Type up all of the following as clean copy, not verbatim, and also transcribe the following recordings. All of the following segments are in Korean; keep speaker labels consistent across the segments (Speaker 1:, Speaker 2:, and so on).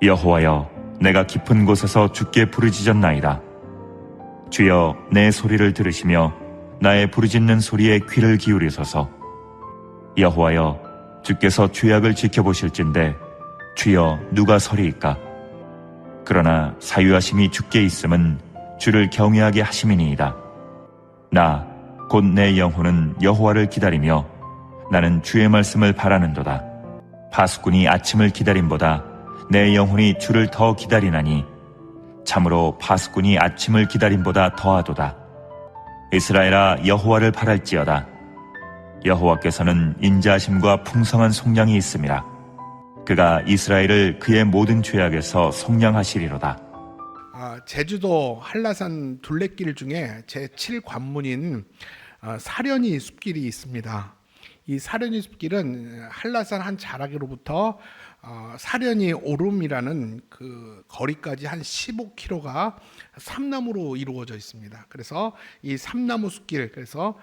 Speaker 1: 여호와여, 내가 깊은 곳에서 주께 부르짖었나이다. 주여, 내 소리를 들으시며 나의 부르짖는 소리에 귀를 기울이소서. 여호와여, 주께서 죄악을 지켜보실진데 주여, 누가 서리이까? 그러나 사유하심이 주께 있음은 주를 경외하게 하심이니이다. 나 곧 내 영혼은 여호와를 기다리며 나는 주의 말씀을 바라는도다. 파수꾼이 아침을 기다림보다 내 영혼이 주를 더 기다리나니 참으로 파수꾼이 아침을 기다림보다 더하도다. 이스라엘아, 여호와를 바랄지어다. 여호와께서는 인자하심과 풍성한 속량이 있음이라. 그가 이스라엘을 그의 모든 죄악에서 속량하시리로다.
Speaker 2: 제주도 한라산 둘레길 중에 제7관문인 사려니 숲길이 있습니다. 이 사려니 숲길은 한라산 한 자락으로부터 사려니 오름이라는 그 거리까지 한 15km가 삼나무로 이루어져 있습니다. 그래서 이 삼나무 숲길, 그래서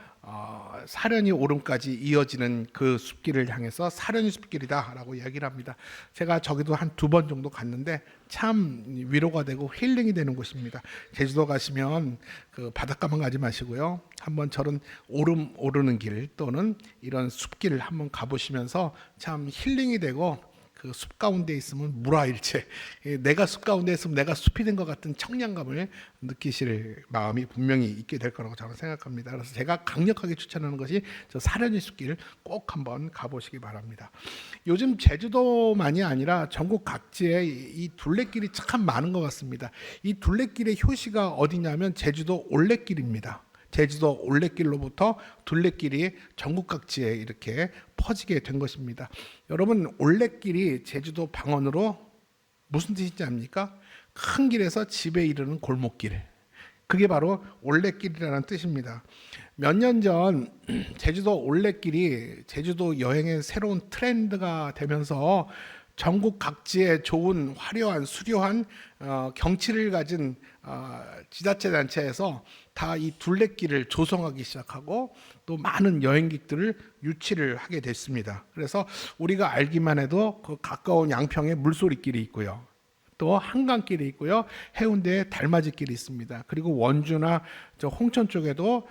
Speaker 2: 사려니 오름까지 이어지는 그 숲길을 향해서 사려니 숲길이다라고 이야기를 합니다. 제가 저기도 한 2번 정도 갔는데 참 위로가 되고 힐링이 되는 곳입니다. 제주도 가시면 그 바닷가만 가지 마시고요, 한번 저런 오름 오르는 길 또는 이런 숲길을 한번 가보시면서 참 힐링이 되고, 그 숲 가운데 있으면 무라일체, 내가 숲 가운데 있으면 내가 숲이 된 것 같은 청량감을 느끼실 마음이 분명히 있게 될 거라고 저는 생각합니다. 그래서 제가 강력하게 추천하는 것이 저 사려니 숲길 꼭 한번 가보시기 바랍니다. 요즘 제주도만이 아니라 전국 각지에 이 둘레길이 참 많은 것 같습니다. 이 둘레길의 효시가 어디냐면 제주도 올레길입니다. 제주도 올레길로부터 둘레길이 전국 각지에 이렇게 퍼지게 된 것입니다. 여러분, 올레길이 제주도 방언으로 무슨 뜻인지 압니까? 큰 길에서 집에 이르는 골목길. 그게 바로 올레길이라는 뜻입니다. 몇 년 전 제주도 올레길이 제주도 여행의 새로운 트렌드가 되면서 전국 각지에 좋은 화려한 수려한 경치를 가진 지자체 단체에서 다 이 둘레길을 조성하기 시작하고 또 많은 여행객들을 유치를 하게 됐습니다. 그래서 우리가 알기만 해도 그 가까운 양평에 물소리길이 있고요, 또 한강길이 있고요, 해운대에 달맞이길이 있습니다. 그리고 원주나 저 홍천 쪽에도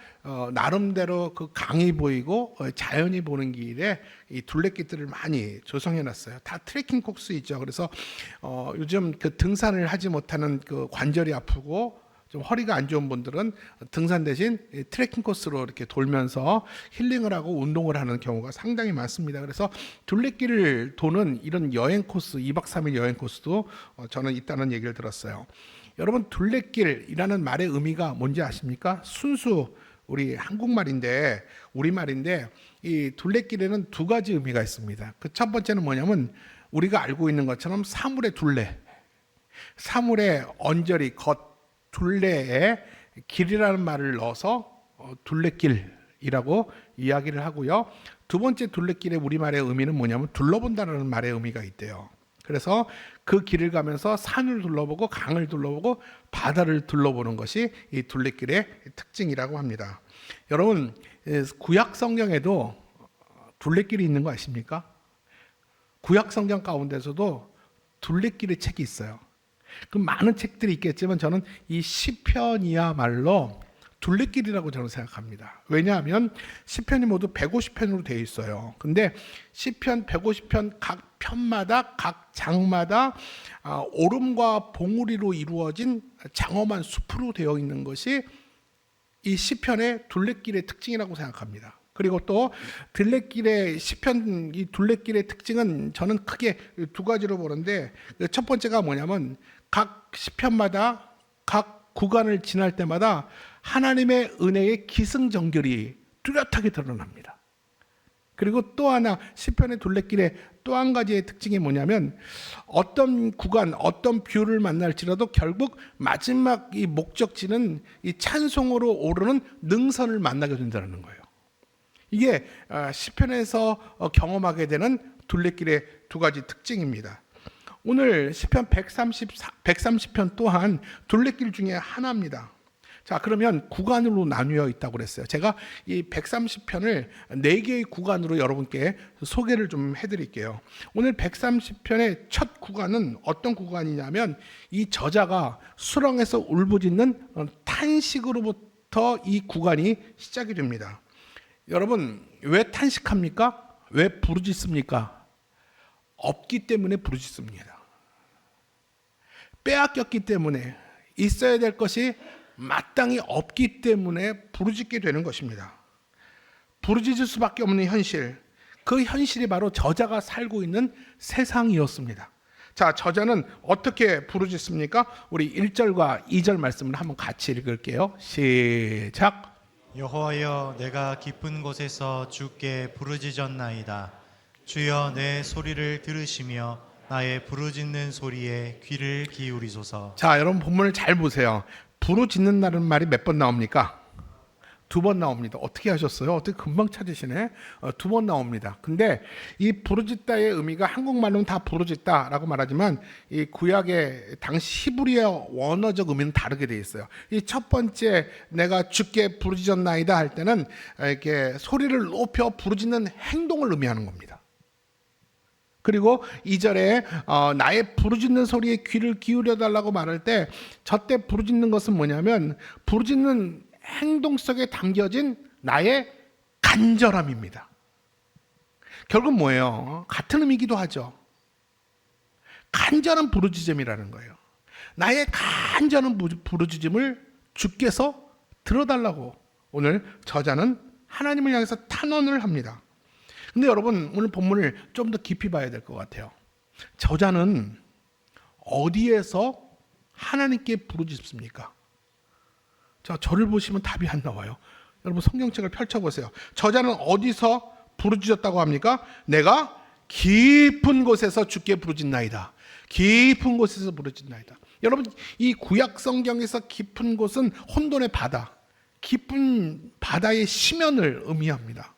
Speaker 2: 나름대로 그 강이 보이고 자연이 보는 길에 이 둘레길들을 많이 조성해 놨어요. 다 트레킹 코스 있죠. 그래서 요즘 그 등산을 하지 못하는 그 관절이 아프고 좀 허리가 안 좋은 분들은 등산 대신 트레킹 코스로 이렇게 돌면서 힐링을 하고 운동을 하는 경우가 상당히 많습니다. 그래서 둘레길을 도는 이런 여행 코스, 2박 3일 여행 코스도 저는 있다는 얘기를 들었어요. 여러분, 둘레길이라는 말의 의미가 뭔지 아십니까? 순수 우리 한국말인데, 우리말인데, 이 둘레길에는 2가지 의미가 있습니다. 그 첫 번째는 뭐냐면 우리가 알고 있는 것처럼 사물의 둘레, 사물의 언저리, 겉 둘레에 길이라는 말을 넣어서 둘레길이라고 이야기를 하고요. 두 번째 둘레길의 우리말의 의미는 뭐냐면 둘러본다는 말의 의미가 있대요. 그래서 그 길을 가면서 산을 둘러보고 강을 둘러보고 바다를 둘러보는 것이 이 둘레길의 특징이라고 합니다. 여러분, 구약 성경에도 둘레길이 있는 거 아십니까? 구약 성경 가운데서도 둘레길의 책이 있어요. 그 많은 책들이 있겠지만 저는 이 시편이야말로 둘레길이라고 저는 생각합니다. 왜냐하면 시편이 모두 150편으로 되어 있어요. 근데 시편 150편 각 편마다, 각 장마다 오름과 봉우리로 이루어진 장엄한 숲으로 되어 있는 것이 이 시편의 둘레길의 특징이라고 생각합니다. 그리고 또 둘레길의 시편, 이 둘레길의 특징은 저는 크게 2가지로 보는데, 첫 번째가 뭐냐면 각 시편마다 각 구간을 지날 때마다 하나님의 은혜의 기승전결이 뚜렷하게 드러납니다. 그리고 또 하나, 시편의 둘레길의 또 한 가지의 특징이 뭐냐면 어떤 구간, 어떤 뷰를 만날지라도 결국 마지막 이 목적지는 이 찬송으로 오르는 능선을 만나게 된다는 거예요. 이게 시편에서 경험하게 되는 둘레길의 2가지 특징입니다. 오늘 시편 130편 또한 둘레길 중에 하나입니다. 자, 그러면 구간으로 나뉘어 있다고 그랬어요. 제가 이 130편을 4개의 구간으로 여러분께 소개를 좀 해드릴게요. 오늘 130편의 첫 구간은 어떤 구간이냐면 이 저자가 수렁에서 울부짖는 탄식으로부터 이 구간이 시작이 됩니다. 여러분, 왜 탄식합니까? 왜 부르짖습니까? 없기 때문에 부르짖습니다. 빼앗겼기 때문에, 있어야 될 것이 마땅히 없기 때문에 부르짖게 되는 것입니다. 부르짖을 수밖에 없는 현실, 그 현실이 바로 저자가 살고 있는 세상이었습니다. 자, 저자는 어떻게 부르짖습니까? 우리 1절과 2절 말씀을 한번 같이 읽을게요. 시작.
Speaker 3: 여호와여, 내가 깊은 곳에서 주께 부르짖었나이다. 주여, 내 소리를 들으시며 나의 부르짖는 소리에 귀를 기울이소서.
Speaker 2: 자, 여러분 본문을 잘 보세요. 부르짖는다는 말이 몇 번 나옵니까? 2번 나옵니다. 어떻게 하셨어요? 어떻게 금방 찾으시네? 2번 나옵니다. 근데 이 부르짖다의 의미가 한국말로는 다 부르짖다라고 말하지만 이 구약의 당시 히브리어 원어적 의미는 다르게 되어 있어요. 이 첫 번째 내가 주께 부르짖었나이다 할 때는 이렇게 소리를 높여 부르짖는 행동을 의미하는 겁니다. 그리고 2절에 나의 부르짖는 소리에 귀를 기울여 달라고 말할 때 저때 부르짖는 것은 뭐냐면 부르짖는 행동 속에 담겨진 나의 간절함입니다. 결국 뭐예요? 같은 의미이기도 하죠. 간절한 부르짖음이라는 거예요. 나의 간절한 부르짖음을 주께서 들어달라고 오늘 저자는 하나님을 향해서 탄원을 합니다. 근데 여러분, 오늘 본문을 좀 더 깊이 봐야 될 것 같아요. 저자는 어디에서 하나님께 부르짖습니까? 자, 저를 보시면 답이 안 나와요. 여러분 성경책을 펼쳐보세요. 저자는 어디서 부르짖었다고 합니까? 내가 깊은 곳에서 주께 부르짖나이다. 깊은 곳에서 부르짖나이다. 여러분, 이 구약 성경에서 깊은 곳은 혼돈의 바다, 깊은 바다의 심연을 의미합니다.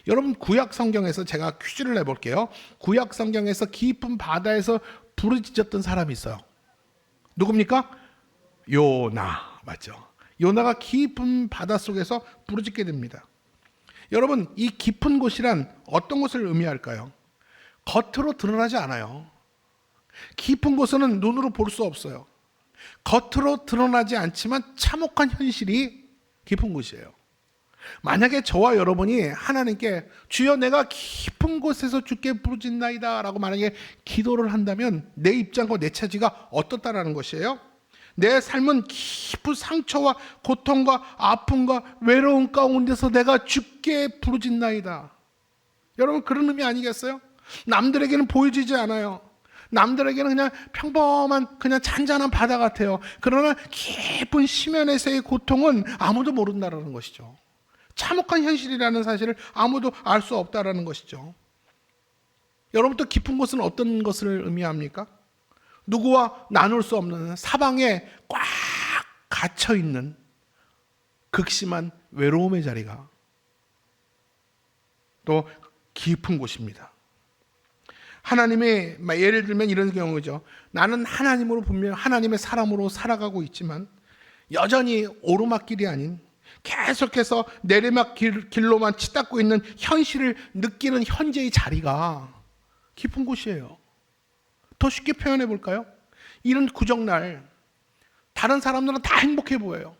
Speaker 2: 여러분, 구약 성경에서 제가 퀴즈를 내볼게요. 구약 성경에서 깊은 바다에서 부르짖었던 사람이 있어요. 누굽니까? 요나. 맞죠? 요나가 깊은 바다 속에서 부르짖게 됩니다. 여러분, 이 깊은 곳이란 어떤 곳을 의미할까요? 겉으로 드러나지 않아요. 깊은 곳은 눈으로 볼 수 없어요. 겉으로 드러나지 않지만 참혹한 현실이 깊은 곳이에요. 만약에 저와 여러분이 하나님께 주여 내가 깊은 곳에서 주께 부르짖나이다 라고 만약에 기도를 한다면 내 입장과 내 처지가 어떻다라는 것이에요? 내 삶은 깊은 상처와 고통과 아픔과 외로움 가운데서 내가 주께 부르짖나이다. 여러분, 그런 의미 아니겠어요? 남들에게는 보여지지 않아요. 남들에게는 그냥 평범한 그냥 잔잔한 바다 같아요. 그러나 깊은 심연에서의 고통은 아무도 모른다는 것이죠. 참혹한 현실이라는 사실을 아무도 알 수 없다는 것이죠. 여러분, 또 깊은 곳은 어떤 것을 의미합니까? 누구와 나눌 수 없는 사방에 꽉 갇혀있는 극심한 외로움의 자리가 또 깊은 곳입니다. 하나님의, 예를 들면 이런 경우죠. 나는 하나님으로 분명 하나님의 사람으로 살아가고 있지만 여전히 오르막길이 아닌 계속해서 내리막 길로만 치닫고 있는 현실을 느끼는 현재의 자리가 깊은 곳이에요. 더 쉽게 표현해 볼까요? 이런 구정날 다른 사람들은 다 행복해 보여요.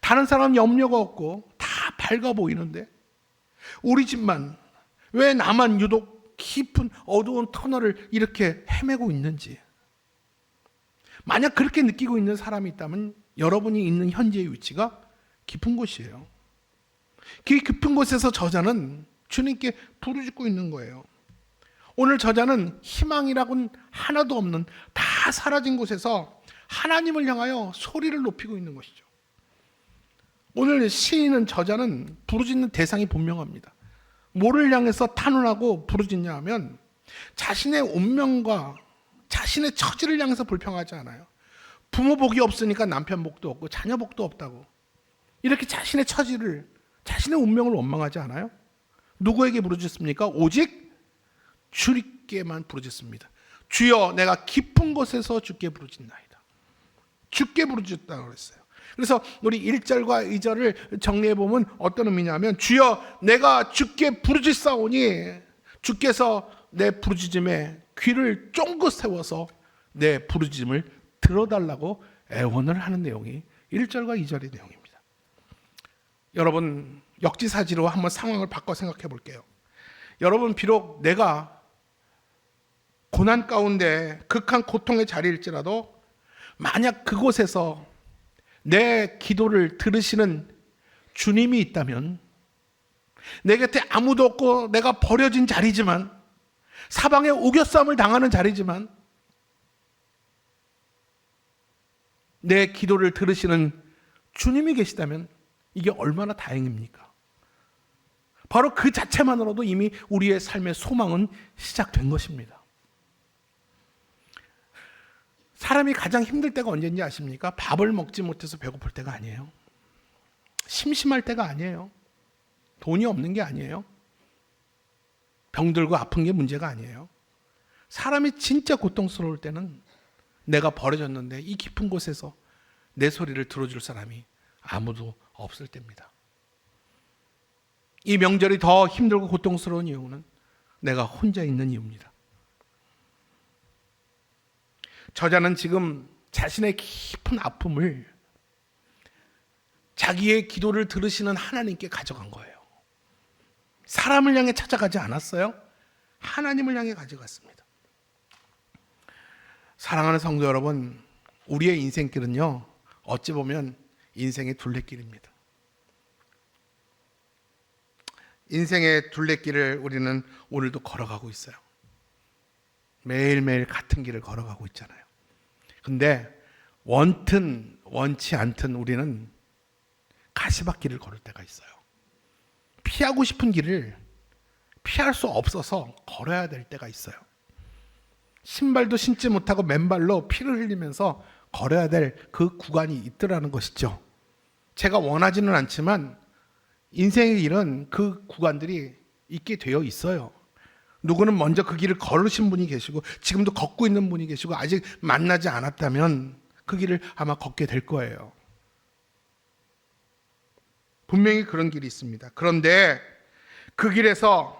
Speaker 2: 다른 사람은 염려가 없고 다 밝아 보이는데 우리 집만, 왜 나만 유독 깊은 어두운 터널을 이렇게 헤매고 있는지. 만약 그렇게 느끼고 있는 사람이 있다면 여러분이 있는 현재의 위치가 깊은 곳이에요. 그 깊은 곳에서 저자는 주님께 부르짖고 있는 거예요. 오늘 저자는 희망이라고는 하나도 없는 다 사라진 곳에서 하나님을 향하여 소리를 높이고 있는 것이죠. 오늘 시인은, 저자는 부르짖는 대상이 분명합니다. 뭐를 향해서 탄원하고 부르짖냐 하면 자신의 운명과 자신의 처지를 향해서 불평하지 않아요. 부모 복이 없으니까 남편 복도 없고 자녀 복도 없다고 이렇게 자신의 처지를, 자신의 운명을 원망하지 않아요. 누구에게 부르짖습니까? 오직 주님께만 부르짖습니다. 주여 내가 깊은 곳에서 주께 부르짖나이다. 주께 부르짖었다고 그랬어요. 그래서 우리 1절과 2절을 정리해 보면 어떤 의미냐면 주여 내가 주께 부르짖사오니 주께서 내 부르짖음에 귀를 쫑긋 세워서 내 부르짖음을 들어달라고 애원을 하는 내용이 1절과 2절의 내용입니다. 여러분 역지사지로 한번 상황을 바꿔 생각해 볼게요. 여러분 비록 내가 고난 가운데 극한 고통의 자리일지라도 만약 그곳에서 내 기도를 들으시는 주님이 있다면 내 곁에 아무도 없고 내가 버려진 자리지만 사방에 우겨싸움을 당하는 자리지만 내 기도를 들으시는 주님이 계시다면 이게 얼마나 다행입니까? 바로 그 자체만으로도 이미 우리의 삶의 소망은 시작된 것입니다. 사람이 가장 힘들 때가 언제인지 아십니까? 밥을 먹지 못해서 배고플 때가 아니에요. 심심할 때가 아니에요. 돈이 없는 게 아니에요. 병들고 아픈 게 문제가 아니에요. 사람이 진짜 고통스러울 때는 내가 버려졌는데 이 깊은 곳에서 내 소리를 들어줄 사람이 아무도 없을 때입니다. 이 명절이 더 힘들고 고통스러운 이유는 내가 혼자 있는 이유입니다. 저자는 지금 자신의 깊은 아픔을 자기의 기도를 들으시는 하나님께 가져간 거예요. 사람을 향해 찾아가지 않았어요. 하나님을 향해 가져갔습니다. 사랑하는 성도 여러분, 우리의 인생길은요, 어찌 보면 인생의 둘레길입니다. 인생의 둘레길을 우리는 오늘도 걸어가고 있어요. 매일매일 같은 길을 걸어가고 있잖아요. 근데 원튼 원치 않든 우리는 가시밭길을 걸을 때가 있어요. 피하고 싶은 길을 피할 수 없어서 걸어야 될 때가 있어요. 신발도 신지 못하고 맨발로 피를 흘리면서 걸어야 될 그 구간이 있더라는 것이죠. 제가 원하지는 않지만 인생의 길은 그 구간들이 있게 되어 있어요. 누구는 먼저 그 길을 걸으신 분이 계시고 지금도 걷고 있는 분이 계시고 아직 만나지 않았다면 그 길을 아마 걷게 될 거예요. 분명히 그런 길이 있습니다. 그런데 그 길에서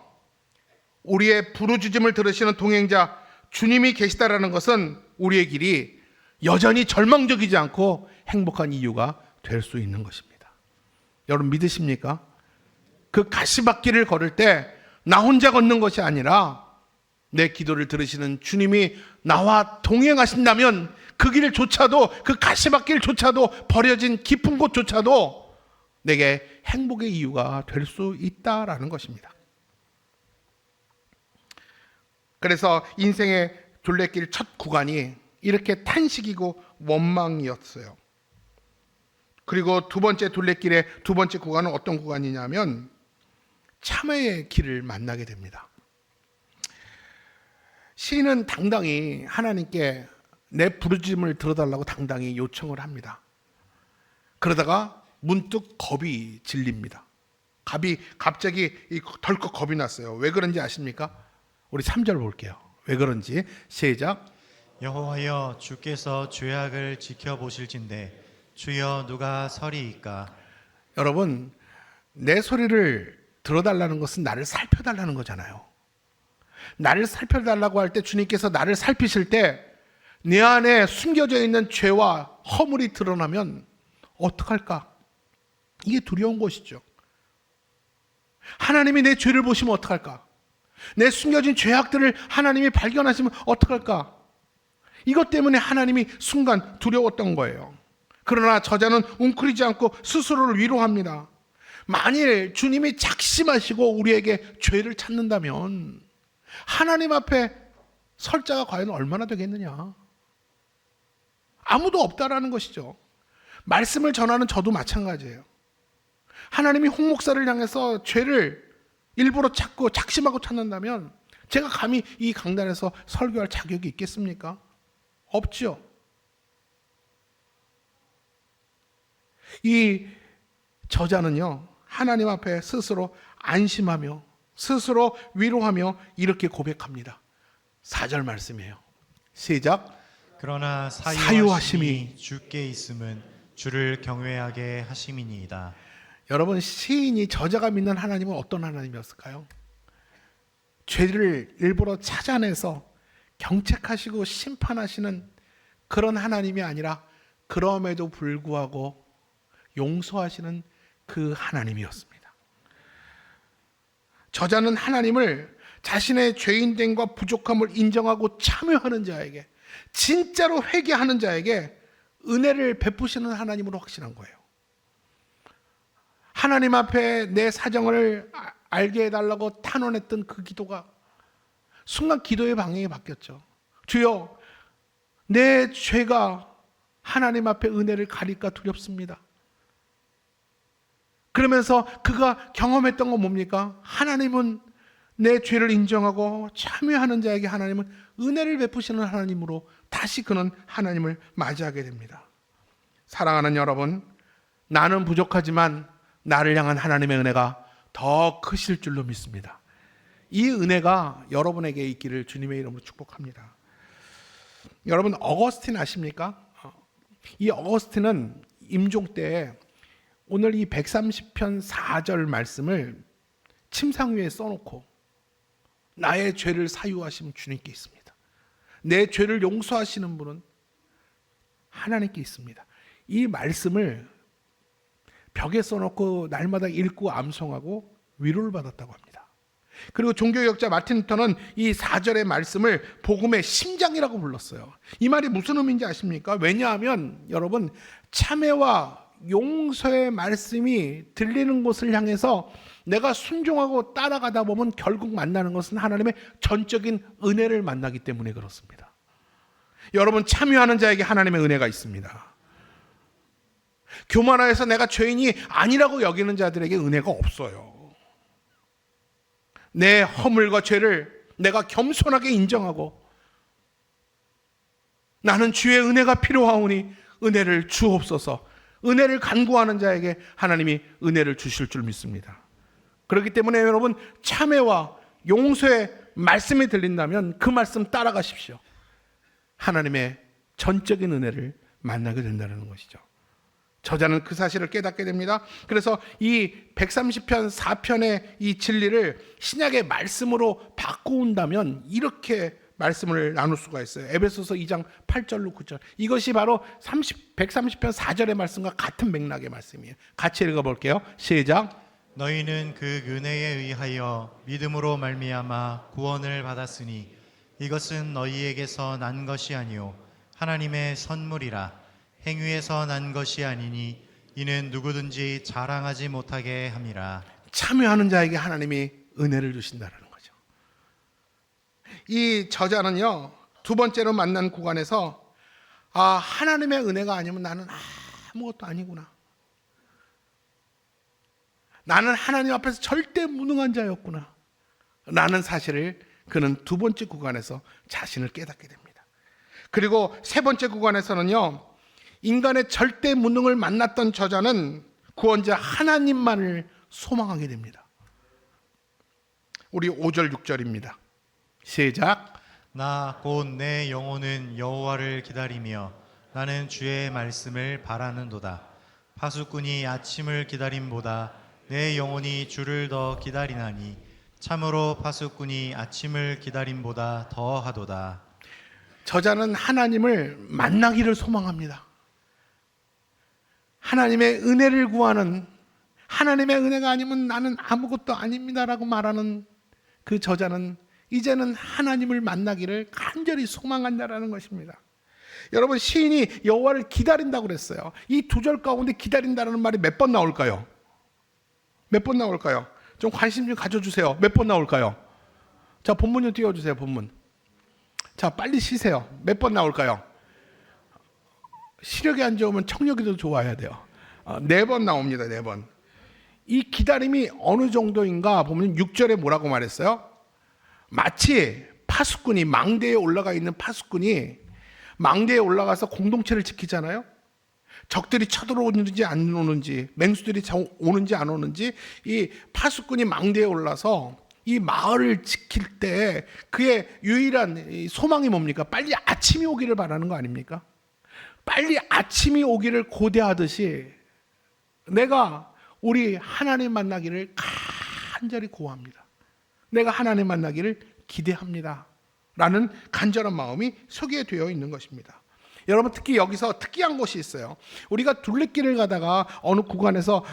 Speaker 2: 우리의 부르짖음을 들으시는 동행자 주님이 계시다라는 것은 우리의 길이 여전히 절망적이지 않고 행복한 이유가 될 수 있는 것입니다. 여러분 믿으십니까? 그 가시밭길을 걸을 때 나 혼자 걷는 것이 아니라 내 기도를 들으시는 주님이 나와 동행하신다면 그 길조차도, 그 가시밭길조차도, 버려진 깊은 곳조차도 내게 행복의 이유가 될 수 있다라는 것입니다. 그래서 인생의 둘레길 첫 구간이 이렇게 탄식이고 원망이었어요. 그리고 두 번째 둘레길의 두 번째 구간은 어떤 구간이냐면 참회의 길을 만나게 됩니다. 시인은 당당히 하나님께 내 부르짖음을 들어달라고 당당히 요청을 합니다. 그러다가 문득 겁이 질립니다. 갑자기 덜컥 겁이 났어요. 왜 그런지 아십니까? 우리 3절 볼게요. 왜 그런지 시작.
Speaker 3: 여호와여 주께서 죄악을 지켜보실진대 주여 누가 서리이까. 여러분
Speaker 2: 내 소리를 들어달라는 것은 나를 살펴달라는 거잖아요. 나를 살펴달라고 할 때 주님께서 나를 살피실 때 내 안에 숨겨져 있는 죄와 허물이 드러나면 어떡할까? 이게 두려운 것이죠. 하나님이 내 죄를 보시면 어떡할까? 내 숨겨진 죄악들을 하나님이 발견하시면 어떡할까? 이것 때문에 하나님이 순간 두려웠던 거예요. 그러나 저자는 웅크리지 않고 스스로를 위로합니다. 만일 주님이 작심하시고 우리에게 죄를 찾는다면 하나님 앞에 설 자가 과연 얼마나 되겠느냐? 아무도 없다라는 것이죠. 말씀을 전하는 저도 마찬가지예요. 하나님이 홍 목사를 향해서 죄를 일부러 찾고 작심하고 찾는다면 제가 감히 이 강단에서 설교할 자격이 있겠습니까? 없죠. 이 저자는요, 하나님 앞에 스스로 안심하며 스스로 위로하며 이렇게 고백합니다. 4절 말씀이에요. 시작.
Speaker 3: 그러나
Speaker 2: 사유하심이
Speaker 3: 주께 있음은 주를 경외하게 하심이니이다.
Speaker 2: 여러분, 시인이 저자가 믿는 하나님은 어떤 하나님이었을까요? 죄를 일부러 찾아내서 경책하시고 심판하시는 그런 하나님이 아니라 그럼에도 불구하고 용서하시는 그 하나님이었습니다. 저자는 하나님을 자신의 죄인됨과 부족함을 인정하고 참여하는 자에게, 진짜로 회개하는 자에게 은혜를 베푸시는 하나님으로 확신한 거예요. 하나님 앞에 내 사정을 알게 해달라고 탄원했던 그 기도가 순간 기도의 방향이 바뀌었죠. 주여, 내 죄가 하나님 앞에 은혜를 가릴까 두렵습니다. 그러면서 그가 경험했던 건 뭡니까? 하나님은 내 죄를 인정하고 참여하는 자에게 하나님은 은혜를 베푸시는 하나님으로 다시 그는 하나님을 맞이하게 됩니다. 사랑하는 여러분, 나는 부족하지만 나를 향한 하나님의 은혜가 더 크실 줄로 믿습니다. 이 은혜가 여러분에게 있기를 주님의 이름으로 축복합니다. 여러분, 어거스틴 아십니까? 이 어거스틴은 임종 때에 오늘 이 130편 4절 말씀을 침상 위에 써놓고 나의 죄를 사유하신 주님께 있습니다. 내 죄를 용서하시는 분은 하나님께 있습니다. 이 말씀을 벽에 써놓고 날마다 읽고 암송하고 위로를 받았다고 합니다. 그리고 종교개혁자 마틴 루터는 이 4절의 말씀을 복음의 심장이라고 불렀어요. 이 말이 무슨 의미인지 아십니까? 왜냐하면 여러분, 참회와 용서의 말씀이 들리는 곳을 향해서 내가 순종하고 따라가다 보면 결국 만나는 것은 하나님의 전적인 은혜를 만나기 때문에 그렇습니다. 여러분, 참여하는 자에게 하나님의 은혜가 있습니다. 교만하여서 내가 죄인이 아니라고 여기는 자들에게 은혜가 없어요. 내 허물과 죄를 내가 겸손하게 인정하고 나는 주의 은혜가 필요하오니 은혜를 주옵소서, 은혜를 간구하는 자에게 하나님이 은혜를 주실 줄 믿습니다. 그렇기 때문에 여러분, 참회와 용서의 말씀이 들린다면 그 말씀 따라가십시오. 하나님의 전적인 은혜를 만나게 된다는 것이죠. 저자는 그 사실을 깨닫게 됩니다. 그래서 이 130편 4편의 이 진리를 신약의 말씀으로 바꿔온다면 이렇게 말씀을 나눌 수가 있어요. 에베소서 2장 8절로 9절. 이것이 바로 130편 4절의 말씀과 같은 맥락의 말씀이에요. 같이 읽어볼게요. 시작.
Speaker 3: 너희는 그 은혜에 의하여 믿음으로 말미암아 구원을 받았으니 이것은 너희에게서 난 것이 아니요 하나님의 선물이라. 행위에서 난 것이 아니니 이는 누구든지 자랑하지 못하게 함이라.
Speaker 2: 참여하는 자에게 하나님이 은혜를 주신다는 거죠. 이 저자는요, 두 번째로 만난 구간에서 하나님의 은혜가 아니면 나는 아무것도 아니구나, 나는 하나님 앞에서 절대 무능한 자였구나 라는 사실을 그는 두 번째 구간에서 자신을 깨닫게 됩니다. 그리고 세 번째 구간에서는요, 인간의 절대 무능을 만났던 저자는 구원자 하나님만을 소망하게 됩니다. 우리 5절 6절입니다. 시작.
Speaker 3: 나 곧 내 영혼은 여호와를 기다리며 나는 주의 말씀을 바라는도다. 파수꾼이 아침을 기다림보다 내 영혼이 주를 더 기다리나니 참으로 파수꾼이 아침을 기다림보다 더하도다.
Speaker 2: 저자는 하나님을 만나기를 소망합니다. 하나님의 은혜를 구하는, 하나님의 은혜가 아니면 나는 아무것도 아닙니다라고 말하는 그 저자는 이제는 하나님을 만나기를 간절히 소망한다라는 것입니다. 여러분, 시인이 여호와를 기다린다고 그랬어요. 이 두 절 가운데 기다린다는 말이 몇 번 나올까요? 몇 번 나올까요? 좀 관심 좀 가져주세요. 몇 번 나올까요? 자, 본문 좀 띄워주세요. 본문. 자, 빨리 쉬세요. 몇 번 나올까요? 시력이 안 좋으면 청력이 좋아야 돼요. 4번 나옵니다. 4번. 이 기다림이 어느 정도인가 보면 6절에 뭐라고 말했어요? 마치 파수꾼이, 망대에 올라가 있는 파수꾼이 망대에 올라가서 공동체를 지키잖아요. 적들이 쳐들어오는지 안 오는지, 맹수들이 오는지 안 오는지, 이 파수꾼이 망대에 올라서 이 마을을 지킬 때 그의 유일한 소망이 뭡니까? 빨리 아침이 오기를 바라는 거 아닙니까? 빨리 아침이 오기를 고대하듯이 내가 우리 하나님 만나기를 간절히 고합니다. 내가 하나님 만나기를 기대합니다. 라는 간절한 마음이 소개되어 있는 것입니다. 여러분, 특히 여기서 특이한 것이 있어요. 우리가 둘레길을 가다가 어느 구간에서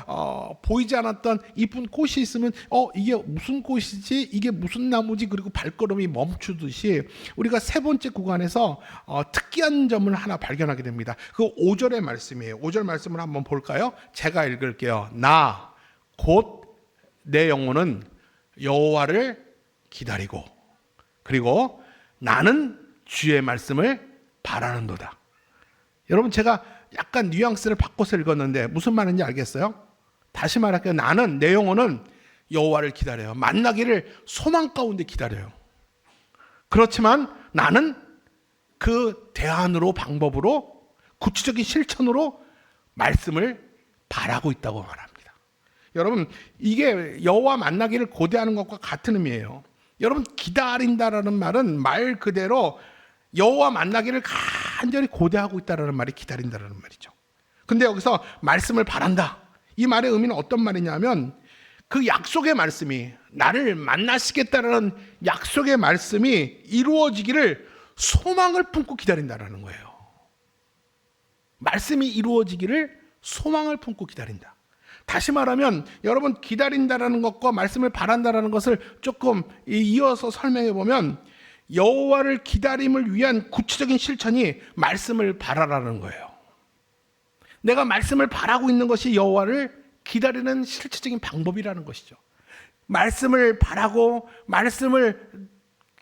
Speaker 2: 보이지 않았던 이쁜 꽃이 있으면 이게 무슨 꽃이지? 이게 무슨 나무지? 그리고 발걸음이 멈추듯이 우리가 세 번째 구간에서 특이한 점을 하나 발견하게 됩니다. 그 5절의 말씀이에요. 5절 말씀을 한번 볼까요? 제가 읽을게요. 나 곧 내 영혼은 여호와를 기다리고 그리고 나는 주의 말씀을 바라는도다. 여러분, 제가 약간 뉘앙스를 바꿔서 읽었는데 무슨 말인지 알겠어요? 다시 말할게요. 나는, 내 영혼은 여호와를 기다려요. 만나기를 소망 가운데 기다려요. 그렇지만 나는 그 대안으로, 방법으로, 구체적인 실천으로 말씀을 바라고 있다고 말합니다. 여러분, 이게 여호와 만나기를 고대하는 것과 같은 의미예요. 여러분, 기다린다라는 말은 말 그대로 여호와 만나기를 간절히 고대하고 있다라는 말이 기다린다라는 말이죠. 근데 여기서 말씀을 바란다. 이 말의 의미는 어떤 말이냐면 그 약속의 말씀이, 나를 만나시겠다라는 약속의 말씀이 이루어지기를 소망을 품고 기다린다라는 거예요. 말씀이 이루어지기를 소망을 품고 기다린다. 다시 말하면 여러분, 기다린다라는 것과 말씀을 바란다라는 것을 조금 이어서 설명해 보면 여호와를 기다림을 위한 구체적인 실천이 말씀을 바라라는 거예요. 내가 말씀을 바라고 있는 것이 여호와를 기다리는 실체적인 방법이라는 것이죠. 말씀을 바라고 말씀을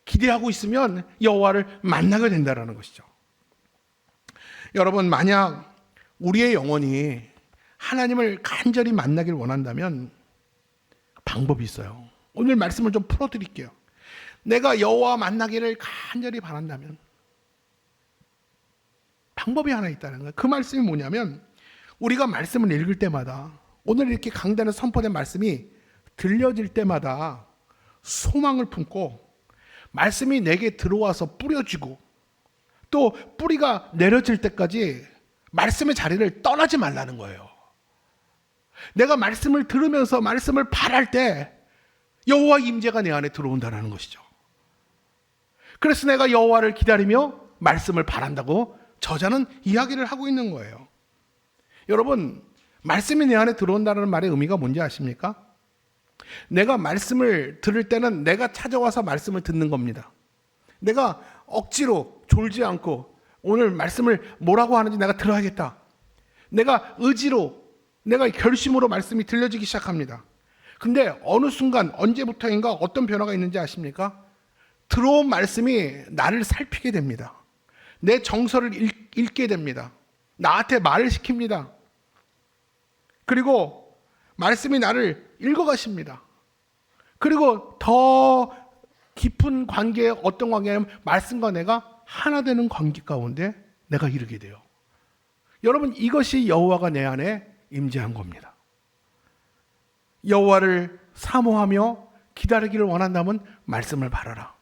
Speaker 2: 기대하고 있으면 여호와를 만나게 된다는 것이죠. 여러분, 만약 우리의 영혼이 하나님을 간절히 만나길 원한다면 방법이 있어요. 오늘 말씀을 좀 풀어드릴게요. 내가 여호와 만나기를 간절히 바란다면 방법이 하나 있다는 거예요. 그 말씀이 뭐냐면 우리가 말씀을 읽을 때마다, 오늘 이렇게 강단에 선포된 말씀이 들려질 때마다 소망을 품고 말씀이 내게 들어와서 뿌려지고 또 뿌리가 내려질 때까지 말씀의 자리를 떠나지 말라는 거예요. 내가 말씀을 들으면서 말씀을 바랄 때 여호와 임재가 내 안에 들어온다는 것이죠. 그래서 내가 여호와를 기다리며 말씀을 바란다고 저자는 이야기를 하고 있는 거예요. 여러분, 말씀이 내 안에 들어온다는 말의 의미가 뭔지 아십니까? 내가 말씀을 들을 때는 내가 찾아와서 말씀을 듣는 겁니다. 내가 억지로 졸지 않고 오늘 말씀을 뭐라고 하는지 내가 들어야겠다. 내가 의지로, 내가 결심으로 말씀이 들려지기 시작합니다. 근데 어느 순간 언제부터인가 어떤 변화가 있는지 아십니까? 들어온 말씀이 나를 살피게 됩니다. 내 정서를 읽게 됩니다. 나한테 말을 시킵니다. 그리고 말씀이 나를 읽어가십니다. 그리고 더 깊은 관계에, 어떤 관계냐면 말씀과 내가 하나 되는 관계 가운데 내가 이르게 돼요. 여러분, 이것이 여호와가 내 안에 임재한 겁니다. 여호와를 사모하며 기다리기를 원한다면 말씀을 바라라.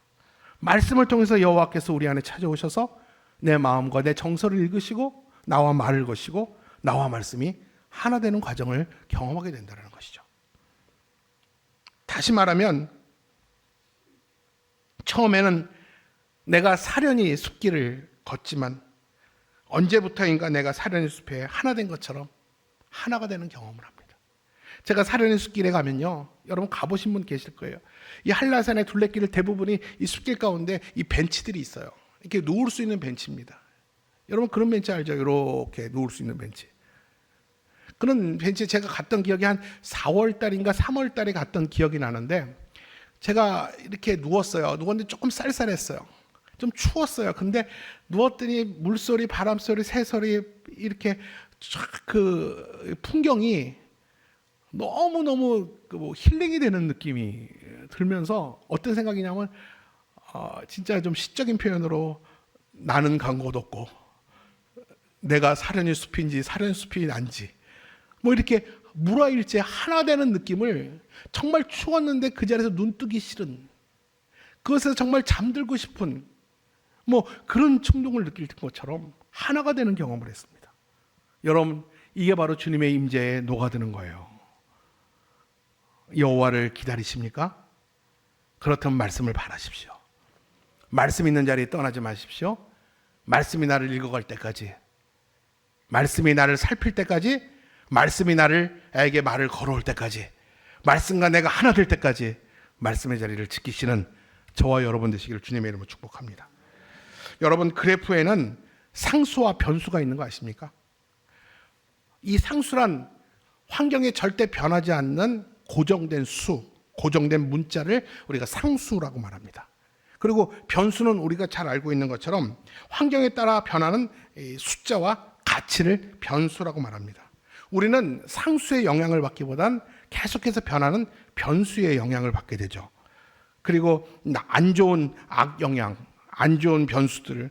Speaker 2: 말씀을 통해서 여호와께서 우리 안에 찾아오셔서 내 마음과 내 정서를 읽으시고 나와 말을 거시고 나와 말씀이 하나 되는 과정을 경험하게 된다는 것이죠. 다시 말하면 처음에는 내가 사려니 숲길을 걷지만 언제부터인가 내가 사려니 숲에 하나 된 것처럼 하나가 되는 경험을 합니다. 제가 사려니 숲길에 가면요, 여러분 가보신 분 계실 거예요. 이 한라산의 둘레길을 대부분이 이 숲길 가운데 이 벤치들이 있어요. 이렇게 누울 수 있는 벤치입니다. 여러분 그런 벤치 알죠? 이렇게 누울 수 있는 벤치. 그런 벤치에 제가 갔던 기억이 한 4월 달인가 3월 달에 갔던 기억이 나는데 제가 이렇게 누웠어요. 누웠는데 조금 쌀쌀했어요. 좀 추웠어요. 근데 누웠더니 물소리, 바람소리, 새소리 이렇게 쫙 그 풍경이 너무너무 힐링이 되는 느낌이 들면서 어떤 생각이냐면 진짜 좀 시적인 표현으로 나는 간 곳 없고 내가 사려니 숲인지 사려니 숲이 난지 뭐 이렇게 무라일체 하나 되는 느낌을, 정말 추웠는데 그 자리에서 눈 뜨기 싫은, 그것에서 정말 잠들고 싶은 뭐 그런 충동을 느낄 것처럼 하나가 되는 경험을 했습니다. 여러분, 이게 바로 주님의 임재에 녹아드는 거예요. 여호와를 기다리십니까? 그렇다면 말씀을 바라십시오. 말씀 있는 자리에 떠나지 마십시오. 말씀이 나를 읽어갈 때까지, 말씀이 나를 살필 때까지, 말씀이 나에게 말을 걸어올 때까지, 말씀과 내가 하나 될 때까지 말씀의 자리를 지키시는 저와 여러분 되시기를 주님의 이름으로 축복합니다. 여러분, 그래프에는 상수와 변수가 있는 거 아십니까? 이 상수란 환경에 절대 변하지 않는 고정된 수, 고정된 문자를 우리가 상수라고 말합니다. 그리고 변수는 우리가 잘 알고 있는 것처럼 환경에 따라 변하는 숫자와 가치를 변수라고 말합니다. 우리는 상수의 영향을 받기보단 계속해서 변하는 변수의 영향을 받게 되죠. 그리고 안 좋은 악영향, 안 좋은 변수들,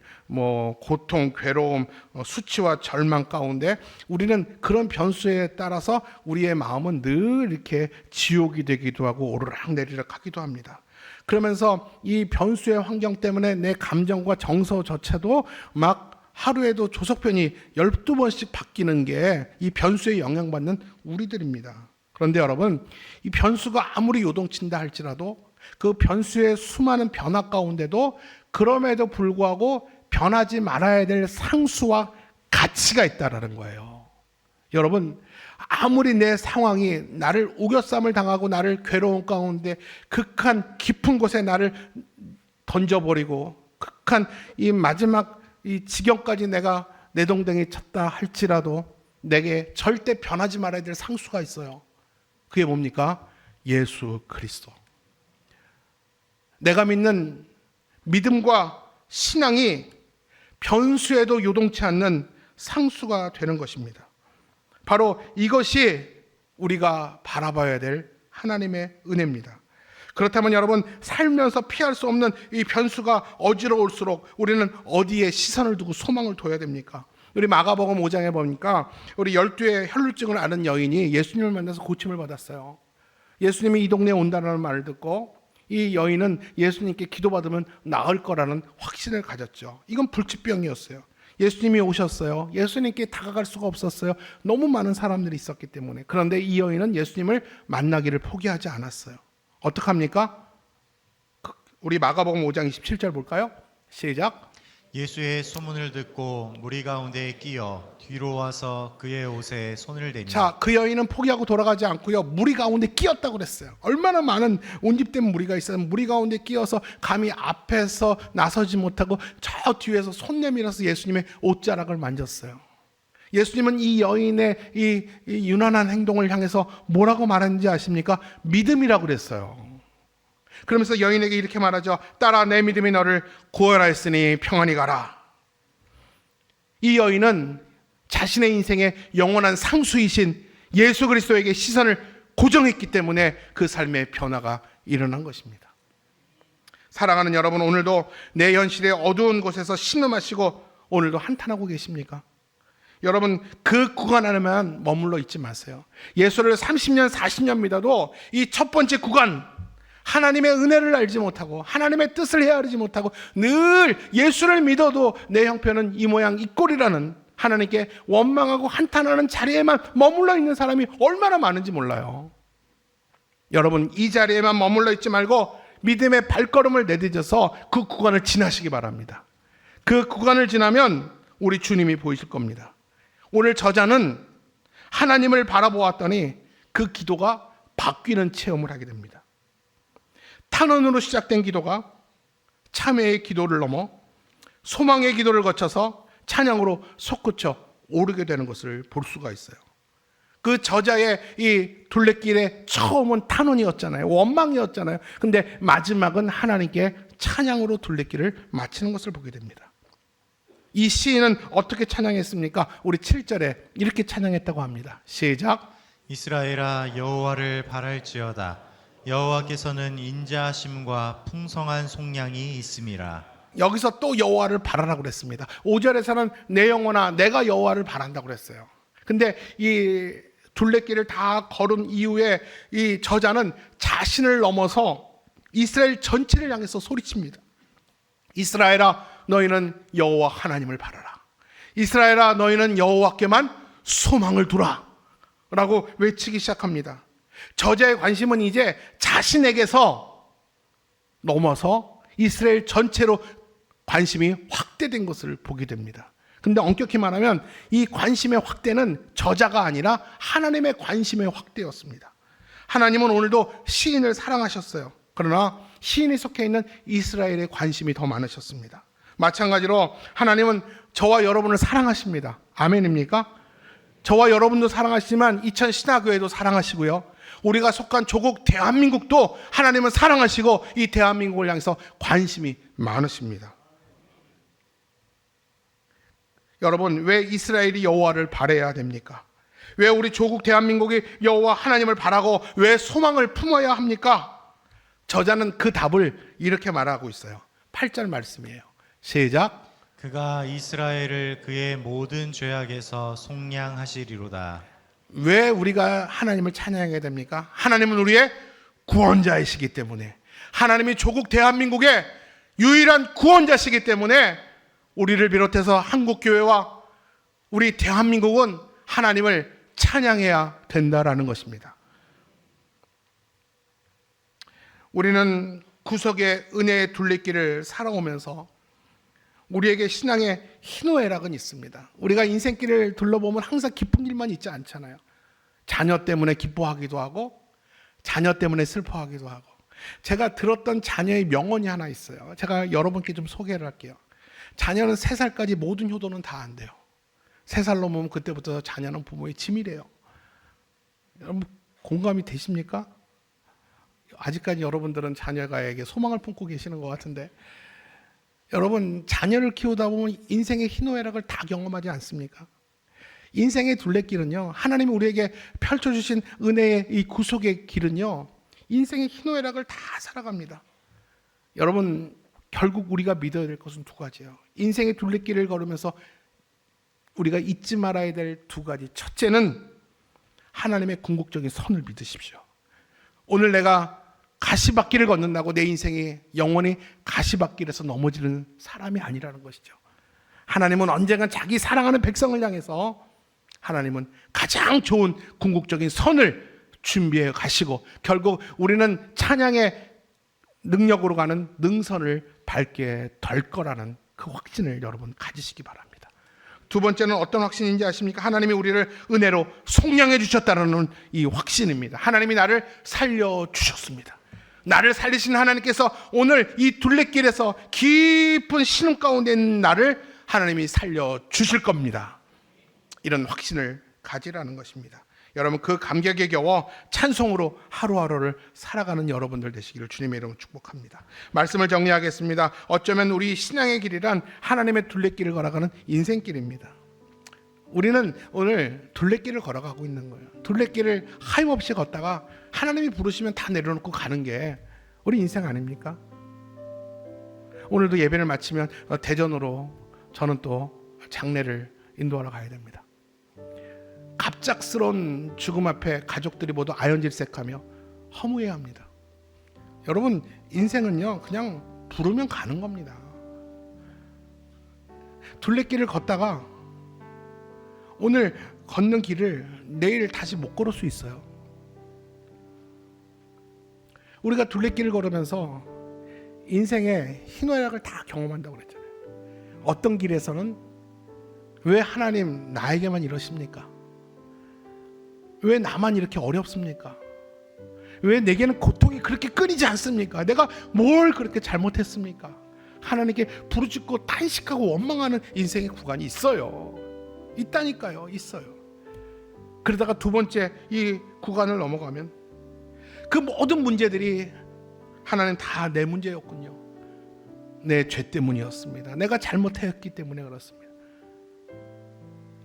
Speaker 2: 고통, 괴로움, 수치와 절망 가운데 우리는 그런 변수에 따라서 우리의 마음은 늘 이렇게 지옥이 되기도 하고 오르락내리락 하기도 합니다. 그러면서 이 변수의 환경 때문에 내 감정과 정서조차도 막 하루에도 조석편이 12번씩 바뀌는 게 이 변수에 영향받는 우리들입니다. 그런데 여러분, 이 변수가 아무리 요동친다 할지라도 그 변수의 수많은 변화 가운데도 그럼에도 불구하고 변하지 말아야 될 상수와 가치가 있다라는 거예요. 여러분, 아무리 내 상황이 나를 우겨쌈을 당하고 나를 괴로운 가운데 극한 깊은 곳에 나를 던져버리고 극한 이 마지막 이 지경까지 내가 내동댕이 쳤다 할지라도 내게 절대 변하지 말아야 될 상수가 있어요. 그게 뭡니까? 예수 그리스도. 내가 믿는 믿음과 신앙이 변수에도 요동치 않는 상수가 되는 것입니다. 바로 이것이 우리가 바라봐야 될 하나님의 은혜입니다. 그렇다면 여러분, 살면서 피할 수 없는 이 변수가 어지러울수록 우리는 어디에 시선을 두고 소망을 둬야 됩니까? 우리 마가복음 5장에 보니까 우리 12의 혈루증을 앓은 여인이 예수님을 만나서 고침을 받았어요. 예수님이 이 동네에 온다는 말을 듣고 이 여인은 예수님께 기도받으면 나을 거라는 확신을 가졌죠. 이건 불치병이었어요. 예수님이 오셨어요. 예수님께 다가갈 수가 없었어요. 너무 많은 사람들이 있었기 때문에. 그런데 이 여인은 예수님을 만나기를 포기하지 않았어요. 어떡합니까? 우리 마가복음 5장 27절 볼까요? 시작.
Speaker 3: 예수의 소문을 듣고 무리 가운데에 끼어 뒤로 와서 그의 옷에 손을 대니.
Speaker 2: 자, 그 여인은 포기하고 돌아가지 않고요, 무리 가운데 끼었다고 그랬어요. 얼마나 많은 온집된 무리가 있어요. 무리 가운데 끼어서 감히 앞에서 나서지 못하고 저 뒤에서 손 내밀어서 예수님의 옷자락을 만졌어요. 예수님은 이 여인의 이 유난한 행동을 향해서 뭐라고 말했는지 아십니까? 믿음이라고 그랬어요. 그러면서 여인에게 이렇게 말하죠. 딸아, 내 믿음이 너를 구원하였으니 평안히 가라. 이 여인은 자신의 인생의 영원한 상수이신 예수 그리스도에게 시선을 고정했기 때문에 그 삶의 변화가 일어난 것입니다. 사랑하는 여러분, 오늘도 내 현실의 어두운 곳에서 신음하시고 오늘도 한탄하고 계십니까? 여러분, 그 구간 안에만 머물러 있지 마세요. 예수를 30년, 40년 믿어도 이 첫 번째 구간, 하나님의 은혜를 알지 못하고 하나님의 뜻을 헤아리지 못하고 늘 예수를 믿어도 내 형편은 이 모양 이 꼴이라는 하나님께 원망하고 한탄하는 자리에만 머물러 있는 사람이 얼마나 많은지 몰라요. 여러분, 이 자리에만 머물러 있지 말고 믿음의 발걸음을 내딛어서 그 구간을 지나시기 바랍니다. 그 구간을 지나면 우리 주님이 보이실 겁니다. 오늘 저자는 하나님을 바라보았더니 그 기도가 바뀌는 체험을 하게 됩니다. 탄원으로 시작된 기도가 참회의 기도를 넘어 소망의 기도를 거쳐서 찬양으로 솟구쳐 오르게 되는 것을 볼 수가 있어요. 그 저자의 이 둘레길의 처음은 탄원이었잖아요. 원망이었잖아요. 근데 마지막은 하나님께 찬양으로 둘레길을 마치는 것을 보게 됩니다. 이 시인은 어떻게 찬양했습니까? 우리 7절에 이렇게 찬양했다고 합니다. 시작.
Speaker 3: 이스라엘아, 여호와를 바랄지어다. 여호와께서는 인자하심과 풍성한 속량이 있음이라.
Speaker 2: 여기서 또 여호와를 바라라고 그랬습니다. 5절에서는 내 영혼아 내가 여호와를 바란다고 그랬어요. 근데 이 둘레길을 다 걸은 이후에 이 저자는 자신을 넘어서 이스라엘 전체를 향해서 소리칩니다. 이스라엘아, 너희는 여호와 하나님을 바라라. 이스라엘아 너희는 여호와께만 소망을 두라 라고 외치기 시작합니다. 저자의 관심은 이제 자신에게서 넘어서 이스라엘 전체로 관심이 확대된 것을 보게 됩니다. 근데 엄격히 말하면 이 관심의 확대는 저자가 아니라 하나님의 관심의 확대였습니다. 하나님은 오늘도 시인을 사랑하셨어요. 그러나 시인이 속해 있는 이스라엘의 관심이 더 많으셨습니다. 마찬가지로 하나님은 저와 여러분을 사랑하십니다. 아멘입니까? 저와 여러분도 사랑하시지만 이천 신화교회도 사랑하시고요. 우리가 속한 조국 대한민국도 하나님은 사랑하시고 이 대한민국을 향해서 관심이 많으십니다. 여러분, 왜 이스라엘이 여호와를 바라야 됩니까? 왜 우리 조국 대한민국이 여호와 하나님을 바라고 왜 소망을 품어야 합니까? 저자는 그 답을 이렇게 말하고 있어요. 8절 말씀이에요. 시작.
Speaker 3: 그가 이스라엘을 그의 모든 죄악에서 속량하시리로다.
Speaker 2: 왜 우리가 하나님을 찬양해야 됩니까? 하나님은 우리의 구원자이시기 때문에, 하나님이 조국 대한민국의 유일한 구원자시기 때문에 우리를 비롯해서 한국교회와 우리 대한민국은 하나님을 찬양해야 된다라는 것입니다. 우리는 구속의 은혜의 둘레길을 살아오면서 우리에게 신앙의 희노애락은 있습니다. 우리가 인생길을 둘러보면 항상 기쁜 일만 있지 않잖아요. 자녀 때문에 기뻐하기도 하고 자녀 때문에 슬퍼하기도 하고. 제가 들었던 자녀의 명언이 하나 있어요. 제가 여러분께 좀 소개를 할게요. 자녀는 3살까지 모든 효도는 다 안 돼요. 3살 넘으면 그때부터 자녀는 부모의 짐이래요. 여러분 공감이 되십니까? 아직까지 여러분들은 자녀가에게 소망을 품고 계시는 것 같은데, 여러분 자녀를 키우다 보면 인생의 희노애락을 다 경험하지 않습니까? 인생의 둘레길은요, 하나님이 우리에게 펼쳐주신 은혜의 이 구속의 길은요, 인생의 희노애락을 다 살아갑니다. 여러분 결국 우리가 믿어야 될 것은 2가지예요. 인생의 둘레길을 걸으면서 우리가 잊지 말아야 될 2가지. 첫째는 하나님의 궁극적인 선을 믿으십시오. 오늘 내가 가시밭길을 걷는다고 내 인생이 영원히 가시밭길에서 넘어지는 사람이 아니라는 것이죠. 하나님은 언젠간 자기 사랑하는 백성을 향해서 하나님은 가장 좋은 궁극적인 선을 준비해 가시고 결국 우리는 찬양의 능력으로 가는 능선을 밟게 될 거라는 그 확신을 여러분 가지시기 바랍니다. 2번째는 어떤 확신인지 아십니까? 하나님이 우리를 은혜로 속량해 주셨다는 이 확신입니다. 하나님이 나를 살려주셨습니다. 나를 살리신 하나님께서 오늘 이 둘레길에서 깊은 신음 가운데 있는 나를 하나님이 살려주실 겁니다. 이런 확신을 가지라는 것입니다. 여러분 그 감격에 겨워 찬송으로 하루하루를 살아가는 여러분들 되시기를 주님의 이름으로 축복합니다. 말씀을 정리하겠습니다. 어쩌면 우리 신앙의 길이란 하나님의 둘레길을 걸어가는 인생길입니다. 우리는 오늘 둘레길을 걸어가고 있는 거예요. 둘레길을 하염없이 걷다가 하나님이 부르시면 다 내려놓고 가는 게 우리 인생 아닙니까? 오늘도 예배를 마치면 대전으로 저는 또 장례를 인도하러 가야 됩니다. 갑작스러운 죽음 앞에 가족들이 모두 아연질색하며 허무해합니다. 여러분 인생은요 그냥 부르면 가는 겁니다. 둘레길을 걷다가 오늘 걷는 길을 내일 다시 못 걸을 수 있어요. 우리가 둘레길을 걸으면서 인생의 희노애락을 다 경험한다고 그랬잖아요. 어떤 길에서는 왜 하나님 나에게만 이러십니까? 왜 나만 이렇게 어렵습니까? 왜 내게는 고통이 그렇게 끊이지 않습니까? 내가 뭘 그렇게 잘못했습니까? 하나님께 부르짖고 탄식하고 원망하는 인생의 구간이 있어요. 있다니까요. 있어요. 그러다가 2번째 이 구간을 넘어가면 그 모든 문제들이 하나님 다 내 문제였군요. 내 죄 때문이었습니다. 내가 잘못했기 때문에 그렇습니다.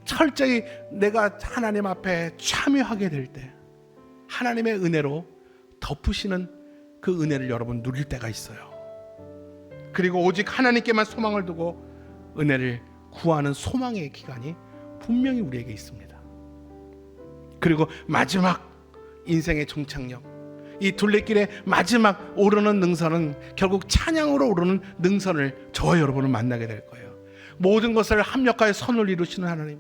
Speaker 2: 철저히 내가 하나님 앞에 참여하게 될 때 하나님의 은혜로 덮으시는 그 은혜를 여러분 누릴 때가 있어요. 그리고 오직 하나님께만 소망을 두고 은혜를 구하는 소망의 기간이 분명히 우리에게 있습니다. 그리고 마지막 인생의 종착역, 이 둘레길의 마지막 오르는 능선은 결국 찬양으로 오르는 능선을 저와 여러분은 만나게 될 거예요. 모든 것을 합력하여 선을 이루시는 하나님,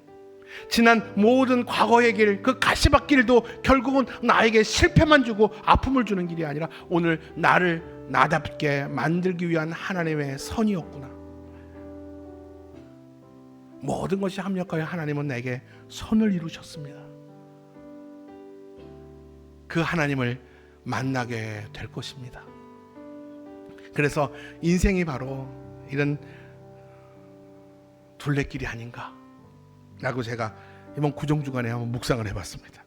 Speaker 2: 지난 모든 과거의 길, 그 가시밭길도 결국은 나에게 실패만 주고 아픔을 주는 길이 아니라 오늘 나를 나답게 만들기 위한 하나님의 선이었구나. 모든 것이 합력하여 하나님은 내게 선을 이루셨습니다. 그 하나님을 만나게 될 것입니다. 그래서 인생이 바로 이런 둘레길이 아닌가 라고 제가 이번 구정주간에 한번 묵상을 해봤습니다.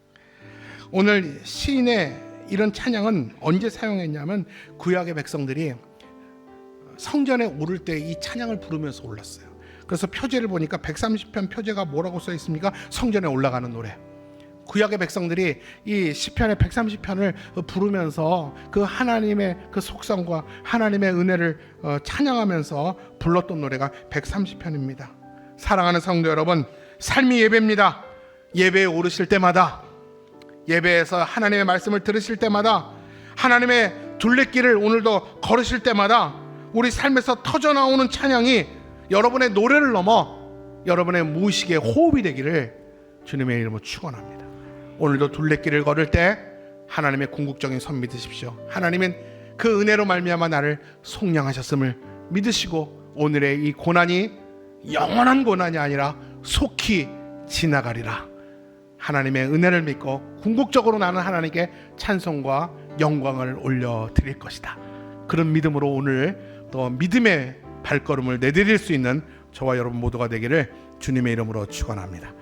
Speaker 2: 오늘 시인의 이런 찬양은 언제 사용했냐면 구약의 백성들이 성전에 오를 때 이 찬양을 부르면서 올랐어요. 그래서 표제를 보니까 130편 표제가 뭐라고 써 있습니까? 성전에 올라가는 노래. 구약의 백성들이 이 시편의 130편을 부르면서 그 하나님의 그 속성과 하나님의 은혜를 찬양하면서 불렀던 노래가 130편입니다. 사랑하는 성도 여러분, 삶이 예배입니다. 예배에 오르실 때마다, 예배에서 하나님의 말씀을 들으실 때마다, 하나님의 둘레길을 오늘도 걸으실 때마다 우리 삶에서 터져나오는 찬양이 여러분의 노래를 넘어 여러분의 무의식의 호흡이 되기를 주님의 이름으로 축원합니다. 오늘도 둘레길을 걸을 때 하나님의 궁극적인 선 믿으십시오. 하나님은 그 은혜로 말미암아 나를 속량하셨음을 믿으시고 오늘의 이 고난이 영원한 고난이 아니라 속히 지나가리라. 하나님의 은혜를 믿고 궁극적으로 나는 하나님께 찬송과 영광을 올려드릴 것이다. 그런 믿음으로 오늘 또 믿음의 발걸음을 내디딜 수 있는 저와 여러분 모두가 되기를 주님의 이름으로 축원합니다.